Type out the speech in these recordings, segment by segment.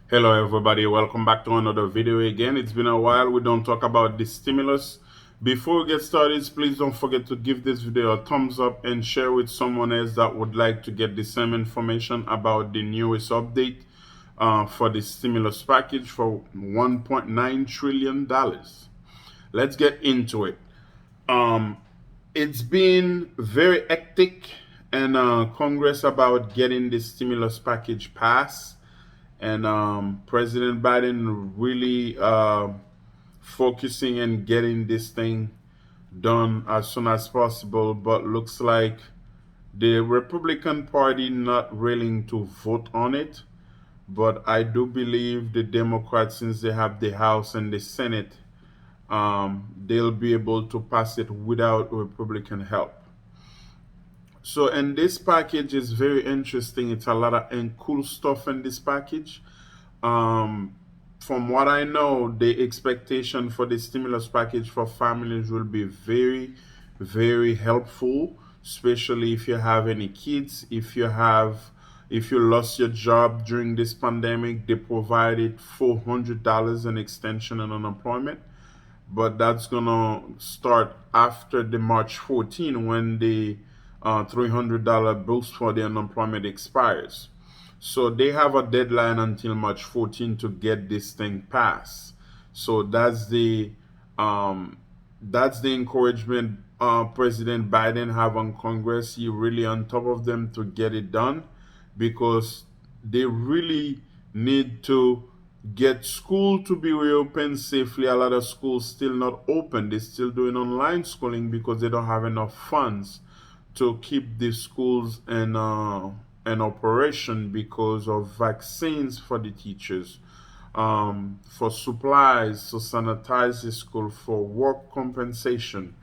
Hello everybody, welcome back to another video again. It's been a while we don't talk about the stimulus. Before we get started, please don't forget to give this video a thumbs up and share with someone else that would like to get the same information about the newest update for the stimulus package for $1.9 trillion. Let's get into it. Um, it's been very hectic in Congress about getting the stimulus package passed, and President Biden really focusing and getting this thing done as soon as possible. But looks like the Republican Party not willing to vote on it. But I do believe the Democrats, since they have the House and the Senate, they'll be able to pass it without Republican help. So, and this package is very interesting. It's a lot of and cool stuff in this package. Um, from what I know, the expectation for the stimulus package for families will be very, very helpful, especially if you have any kids. If you lost your job during this pandemic, they provided $400 in extension and unemployment, but that's gonna start after the March 14 when the $300 boost for the unemployment expires. So they have a deadline until March 14 to get this thing passed. So um, that's the encouragement President Biden have on Congress. He really on top of them to get it done because they really need to get school to be reopened safely. A lot of schools still not open. They're still doing online schooling because they don't have enough funds to keep the schools in operation because of vaccines for the teachers, for supplies to sanitize the school, for work compensation,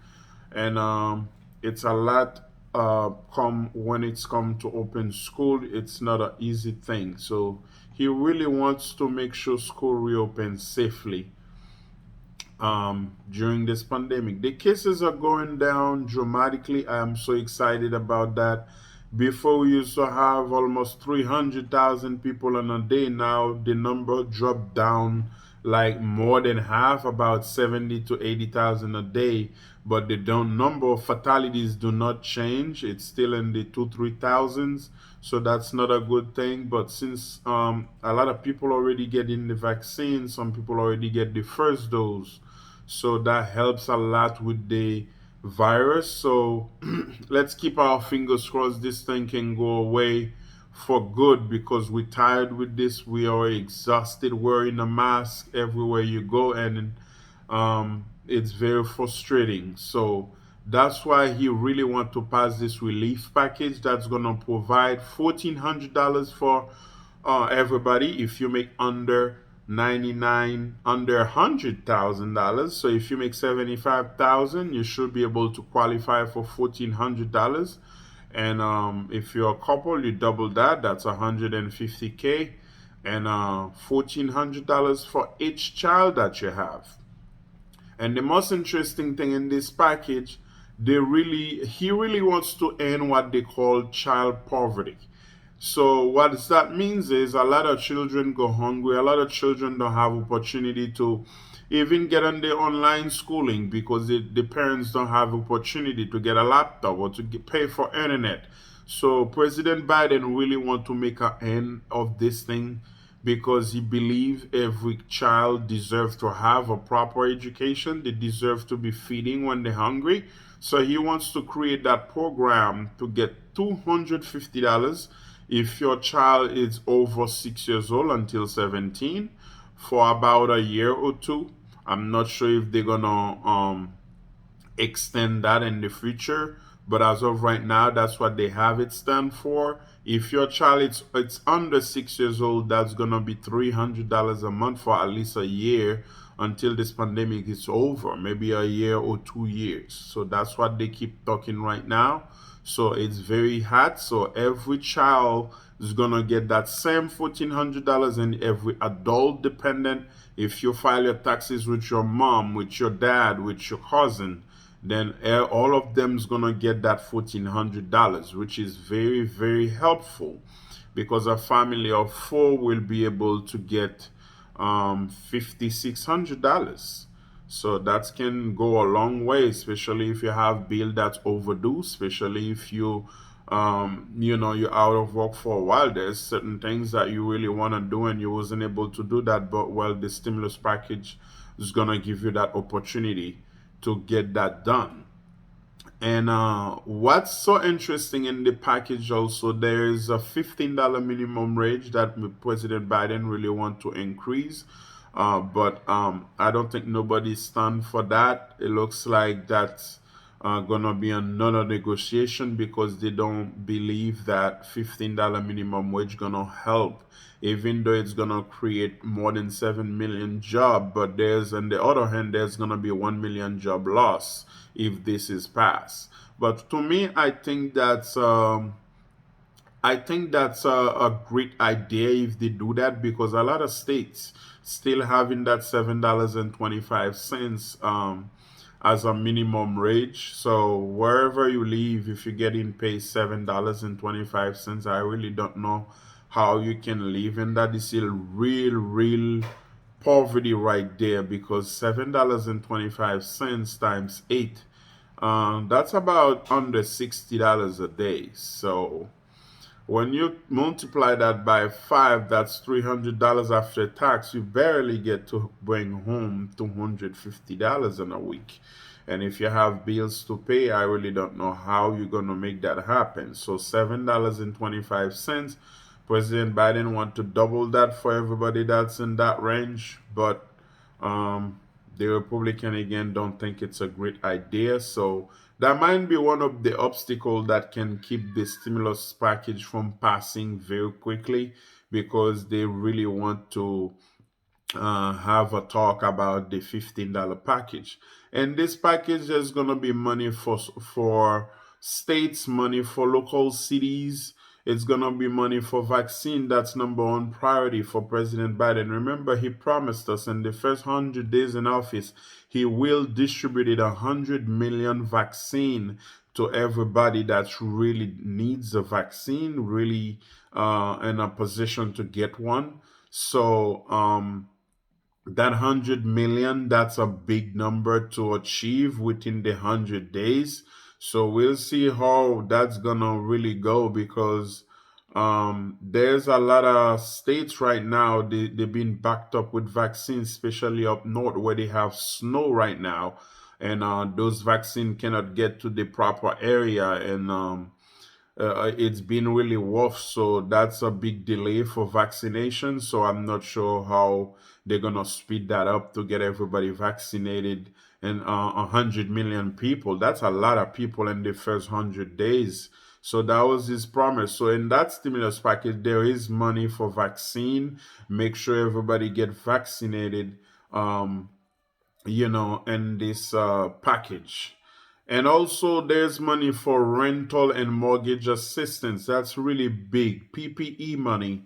and it's a lot. Come when it's come to open school, it's not an easy thing. So he really wants to make sure school reopens safely during this pandemic. The cases are going down dramatically. I am so excited about that. Before we used to have almost 300,000 people in a day. Now the number dropped down like more than half, about 70 to 80,000 a day. But the number of fatalities do not change. It's still in the 2-3 thousands. So that's not a good thing. But since a lot of people already getting the vaccine, some people already get the first dose, so that helps a lot with the virus. So let's keep our fingers crossed this thing can go away for good because we're tired with this. We are exhausted wearing a mask everywhere you go, and it's very frustrating. So that's why he really want to pass this relief package that's gonna provide $1,400 for everybody if you make under 99 under $100,000. So if you make 75,000, you should be able to qualify for $1,400. And if you're a couple, you double that. That's 150K, and $1,400 for each child that you have. And the most interesting thing in this package, he really wants to end what they call child poverty. So what that means is a lot of children go hungry. A lot of children don't have opportunity to even get on the online schooling because the parents don't have opportunity to get a laptop or to pay for internet. So President Biden really want to make an end of this thing because he believes every child deserves to have a proper education. They deserve to be feeding when they're hungry. So he wants to create that program to get $250 if your child is over 6 years old until 17 for about a year or two. I'm not sure if they're gonna extend that in the future, but as of right now, that's what they have it stand for. If your child it's under 6 years old, that's gonna be $300 a month for at least a year until this pandemic is over, maybe a year or 2 years. So that's what they keep talking right now. So it's very hard. So every child is gonna get that same $1,400, and every adult dependent, if you file your taxes with your mom, with your dad, with your cousin, then all of them is gonna get that $1,400, which is very, very helpful because a family of four will be able to get $5,600. So that can go a long way, especially if you have bill that's overdue, especially if you're out of work for a while. There's certain things that you really want to do and you wasn't able to do that, but well, the stimulus package is gonna give you that opportunity to get that done. And what's so interesting in the package also, there is a $15 minimum wage that President Biden really want to increase. But I don't think nobody stand for that. It looks like that's gonna be another negotiation because they don't believe that $15 minimum wage gonna help, even though it's gonna create more than 7 million job. But there's, on the other hand, there's gonna be 1 million job loss if this is passed. But to me, I think that's a great idea if they do that, because a lot of states still having that $7.25 as a minimum wage. So wherever you live, if you're getting paid $7.25, I really don't know how you can live in that. It's still real poverty right there, because $7.25 times eight, that's about under $60 a day. So when you multiply that by five, that's $300 after tax. You barely get to bring home $250 in a week. And if you have bills to pay, I really don't know how you're going to make that happen. So $7.25. President Biden want to double that for everybody that's in that range, but the Republican again don't think it's a great idea. So that might be one of the obstacles that can keep the stimulus package from passing very quickly, because they really want to have a talk about the $15 package. And this package is going to be money for states, money for local cities. It's going to be money for vaccine. That's number one priority for President Biden. Remember, he promised us in the first 100 days in office, he will distribute 100 million vaccine to everybody that really needs a vaccine, really in a position to get one. So that 100 million, that's a big number to achieve within the 100 days. So we'll see how that's gonna really go, because there's a lot of states right now, they've been backed up with vaccines, especially up north where they have snow right now, and those vaccines cannot get to the proper area, and it's been really rough. So that's a big delay for vaccination. So I'm not sure how they're gonna speed that up to get everybody vaccinated. And 100 million people, that's a lot of people in the first 100 days. So that was his promise. So in that stimulus package, there is money for vaccine. Make sure everybody get vaccinated. In this package. And also, there's money for rental and mortgage assistance. That's really big. PPE money,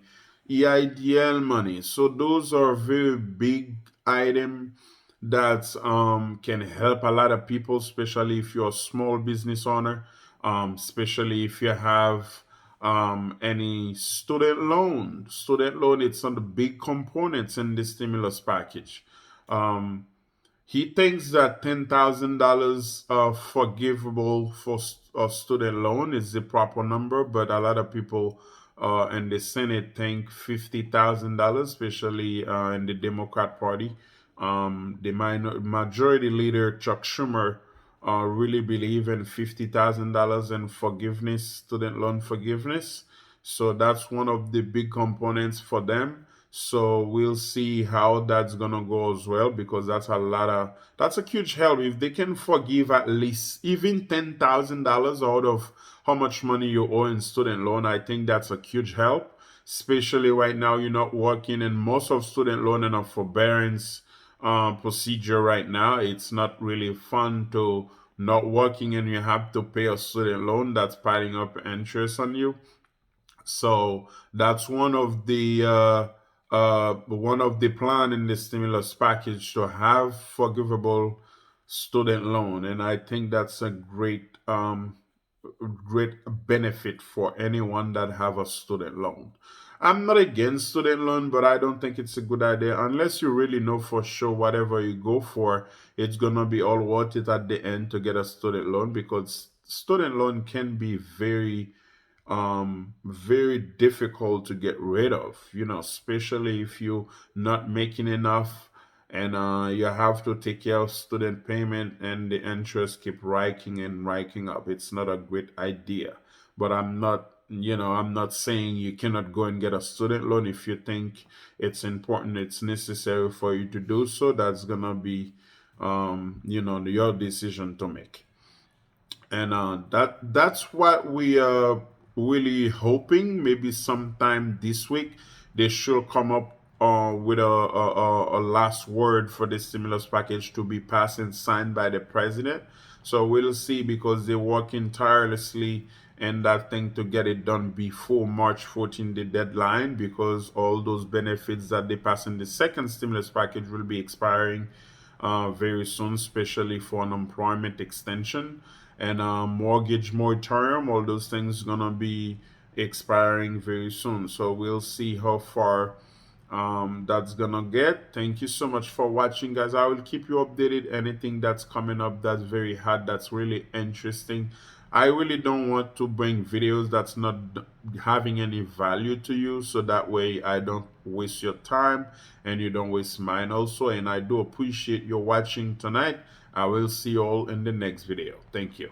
EIDL money. So those are very big item that can help a lot of people, especially if you're a small business owner, especially if you have any student loan. Student loan, it's one of the big components in the stimulus package. Um, he thinks that $10,000 forgivable for a student loan is the proper number, but a lot of people in the Senate think $50,000, especially in the Democrat Party. The majority leader Chuck Schumer really believe in $50,000 in forgiveness, student loan forgiveness. So that's one of the big components for them. So we'll see how that's gonna go as well, because that's a huge help if they can forgive at least even $10,000 out of how much money you owe in student loan. I think that's a huge help, especially right now you're not working, and most of student loan in a forbearance procedure right now. It's not really fun to not working and you have to pay a student loan that's piling up interest on you. So that's one of the plan in the stimulus package, to have forgivable student loan, and I think that's a great great benefit for anyone that have a student loan. I'm not against student loan, but I don't think it's a good idea unless you really know for sure whatever you go for, it's gonna be all worth it at the end to get a student loan, because student loan can be very difficult to get rid of, especially if you're not making enough, and you have to take care of student payment and the interest keep raking and raking up. It's not a great idea. But I'm not saying you cannot go and get a student loan. If you think it's important, it's necessary for you to do so, that's gonna be your decision to make. And that's what we are really hoping. Maybe sometime this week they should come up with a last word for the stimulus package to be passed and signed by the president. So we'll see, because they're working tirelessly and that thing to get it done before March 14, the deadline, because all those benefits that they pass in the second stimulus package will be expiring very soon, especially for unemployment extension and mortgage moratorium. All those things gonna be expiring very soon. So we'll see how far that's gonna get. Thank you so much for watching, guys. I will keep you updated. Anything that's coming up that's very hot, that's really interesting. I really don't want to bring videos that's not having any value to you, so that way I don't waste your time and you don't waste mine also. And I do appreciate your watching tonight. I will see you all in the next video. Thank you.